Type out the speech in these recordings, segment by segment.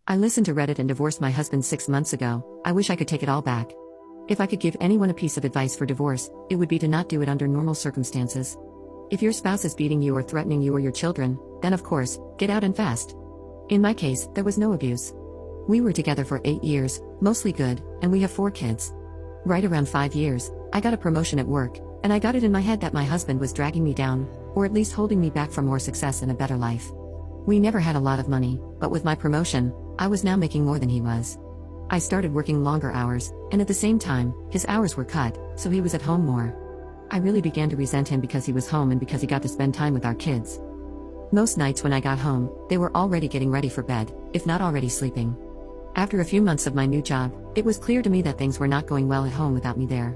I listened to Reddit and divorced my husband 6 months ago. I wish I could take it all back. If I could give anyone a piece of advice for divorce, it would be to not do it under normal circumstances. If your spouse is beating you or threatening you or your children, then of course, get out and fast. In my case, there was no abuse. We were together for 8 years, mostly good, and we have 4 kids. Right around 5 years, I got a promotion at work, and I got it in my head that my husband was dragging me down, or at least holding me back from more success and a better life. We never had a lot of money, but with my promotion, I was now making more than he was. I started working longer hours, and at the same time, his hours were cut, so he was at home more. I really began to resent him because he was home and because he got to spend time with our kids. Most nights when I got home, they were already getting ready for bed, if not already sleeping. After a few months of my new job, it was clear to me that things were not going well at home without me there.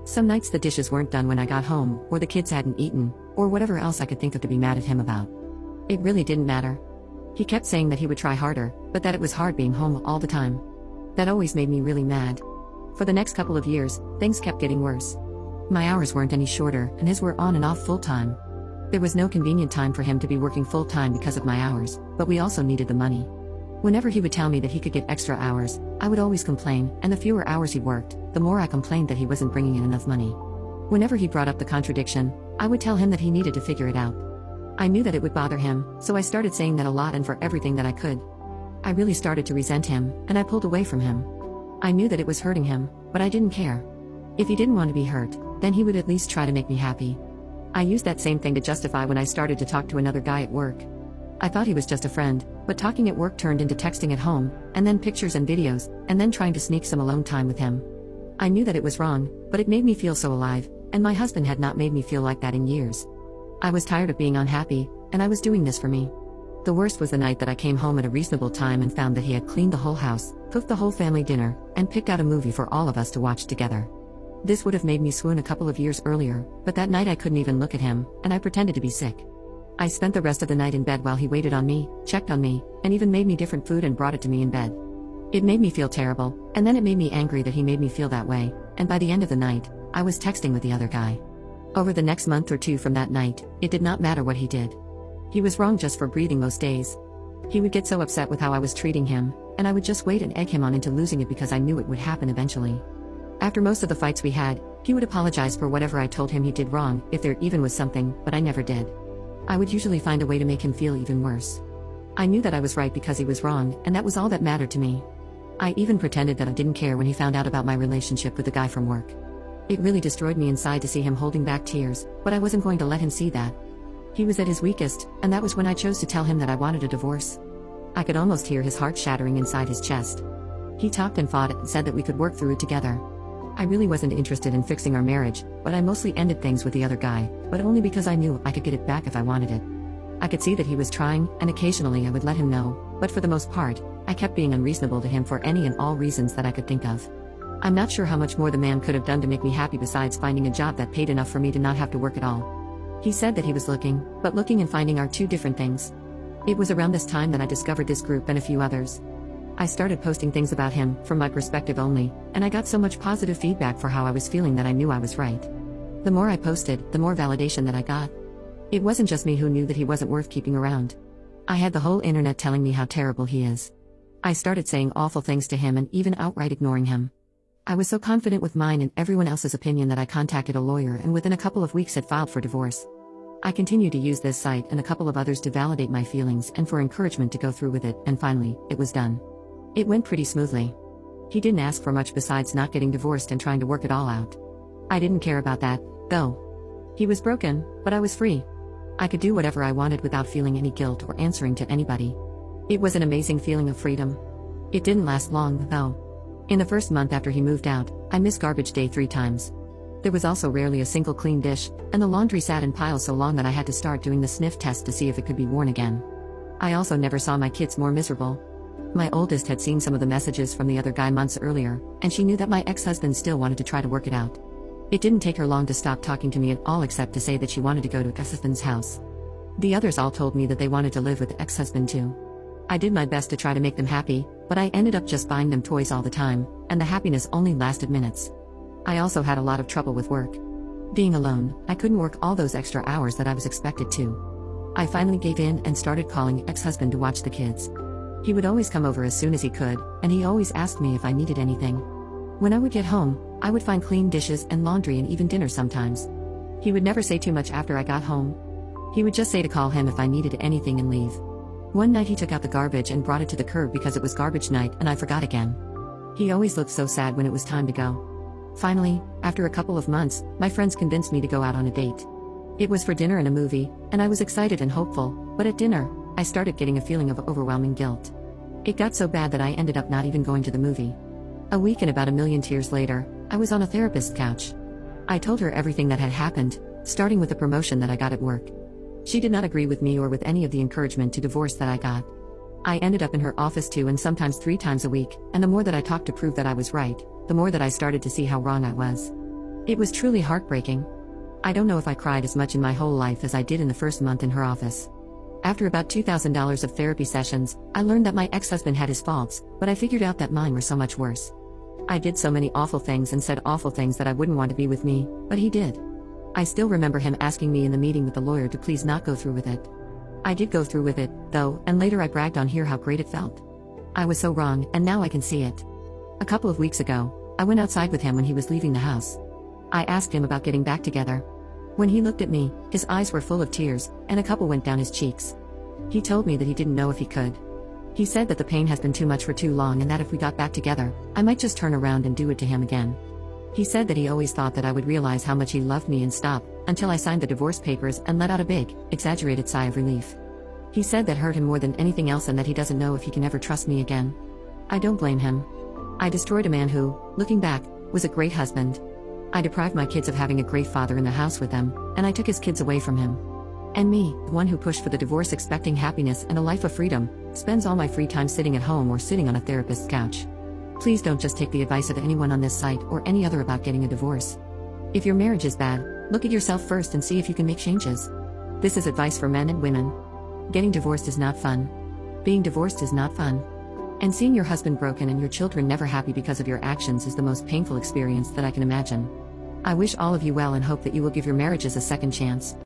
Some nights the dishes weren't done when I got home, or the kids hadn't eaten, or whatever else I could think of to be mad at him about. It really didn't matter. He kept saying that he would try harder, but that it was hard being home all the time. That always made me really mad. For the next couple of years, things kept getting worse. My hours weren't any shorter, and his were on and off full-time. There was no convenient time for him to be working full-time because of my hours, but we also needed the money. Whenever he would tell me that he could get extra hours, I would always complain, and the fewer hours he worked, the more I complained that he wasn't bringing in enough money. Whenever he brought up the contradiction, I would tell him that he needed to figure it out. I knew that it would bother him, so I started saying that a lot and for everything that I could. I really started to resent him, and I pulled away from him. I knew that it was hurting him, but I didn't care. If he didn't want to be hurt, then he would at least try to make me happy. I used that same thing to justify when I started to talk to another guy at work. I thought he was just a friend, but talking at work turned into texting at home, and then pictures and videos, and then trying to sneak some alone time with him. I knew that it was wrong, but it made me feel so alive, and my husband had not made me feel like that in years. I was tired of being unhappy, and I was doing this for me. The worst was the night that I came home at a reasonable time and found that he had cleaned the whole house, cooked the whole family dinner, and picked out a movie for all of us to watch together. This would have made me swoon a couple of years earlier, but that night I couldn't even look at him, and I pretended to be sick. I spent the rest of the night in bed while he waited on me, checked on me, and even made me different food and brought it to me in bed. It made me feel terrible, and then it made me angry that he made me feel that way, and by the end of the night, I was texting with the other guy. Over the next month or two from that night, it did not matter what he did. He was wrong just for breathing most days. He would get so upset with how I was treating him, and I would just wait and egg him on into losing it because I knew it would happen eventually. After most of the fights we had, he would apologize for whatever I told him he did wrong, if there even was something, but I never did. I would usually find a way to make him feel even worse. I knew that I was right because he was wrong, and that was all that mattered to me. I even pretended that I didn't care when he found out about my relationship with the guy from work. It really destroyed me inside to see him holding back tears, but I wasn't going to let him see that. He was at his weakest, and that was when I chose to tell him that I wanted a divorce. I could almost hear his heart shattering inside his chest. He talked and fought and said that we could work through it together. I really wasn't interested in fixing our marriage, but I mostly ended things with the other guy, but only because I knew I could get it back if I wanted it. I could see that he was trying, and occasionally I would let him know, but for the most part, I kept being unreasonable to him for any and all reasons that I could think of. I'm not sure how much more the man could have done to make me happy besides finding a job that paid enough for me to not have to work at all. He said that he was looking, but looking and finding are two different things. It was around this time that I discovered this group and a few others. I started posting things about him, from my perspective only, and I got so much positive feedback for how I was feeling that I knew I was right. The more I posted, the more validation that I got. It wasn't just me who knew that he wasn't worth keeping around. I had the whole internet telling me how terrible he is. I started saying awful things to him and even outright ignoring him. I was so confident with mine and everyone else's opinion that I contacted a lawyer and within a couple of weeks had filed for divorce. I continued to use this site and a couple of others to validate my feelings and for encouragement to go through with it, and finally, it was done. It went pretty smoothly. He didn't ask for much besides not getting divorced and trying to work it all out. I didn't care about that, though. He was broken, but I was free. I could do whatever I wanted without feeling any guilt or answering to anybody. It was an amazing feeling of freedom. It didn't last long, though. In the first month after he moved out, I missed garbage day 3 times. There was also rarely a single clean dish, and the laundry sat in piles so long that I had to start doing the sniff test to see if it could be worn again. I also never saw my kids more miserable. My oldest had seen some of the messages from the other guy months earlier, and she knew that my ex-husband still wanted to try to work it out. It didn't take her long to stop talking to me at all except to say that she wanted to go to ex-husband's house. The others all told me that they wanted to live with the ex-husband too. I did my best to try to make them happy, but I ended up just buying them toys all the time, and the happiness only lasted minutes. I also had a lot of trouble with work. Being alone, I couldn't work all those extra hours that I was expected to. I finally gave in and started calling ex-husband to watch the kids. He would always come over as soon as he could, and he always asked me if I needed anything. When I would get home, I would find clean dishes and laundry and even dinner sometimes. He would never say too much after I got home. He would just say to call him if I needed anything and leave. One night he took out the garbage and brought it to the curb because it was garbage night and I forgot again. He always looked so sad when it was time to go. Finally, after a couple of months, my friends convinced me to go out on a date. It was for dinner and a movie, and I was excited and hopeful, but at dinner, I started getting a feeling of overwhelming guilt. It got so bad that I ended up not even going to the movie. A week and about a million tears later, I was on a therapist's couch. I told her everything that had happened, starting with the promotion that I got at work. She did not agree with me or with any of the encouragement to divorce that I got. I ended up in her office 2 and sometimes 3 times a week, and the more that I talked to prove that I was right, the more that I started to see how wrong I was. It was truly heartbreaking. I don't know if I cried as much in my whole life as I did in the first month in her office. After about $2,000 of therapy sessions, I learned that my ex-husband had his faults, but I figured out that mine were so much worse. I did so many awful things and said awful things that I wouldn't want to be with me, but he did. I still remember him asking me in the meeting with the lawyer to please not go through with it. I did go through with it, though, and later I bragged on here how great it felt. I was so wrong, and now I can see it. A couple of weeks ago, I went outside with him when he was leaving the house. I asked him about getting back together. When he looked at me, his eyes were full of tears, and a couple went down his cheeks. He told me that he didn't know if he could. He said that the pain has been too much for too long and that if we got back together, I might just turn around and do it to him again. He said that he always thought that I would realize how much he loved me and stop, until I signed the divorce papers and let out a big, exaggerated sigh of relief. He said that hurt him more than anything else and that he doesn't know if he can ever trust me again. I don't blame him. I destroyed a man who, looking back, was a great husband. I deprived my kids of having a great father in the house with them, and I took his kids away from him. And me, the one who pushed for the divorce expecting happiness and a life of freedom, spends all my free time sitting at home or sitting on a therapist's couch. Please don't just take the advice of anyone on this site or any other about getting a divorce. If your marriage is bad, look at yourself first and see if you can make changes. This is advice for men and women. Getting divorced is not fun. Being divorced is not fun. And seeing your husband broken and your children never happy because of your actions is the most painful experience that I can imagine. I wish all of you well and hope that you will give your marriages a second chance.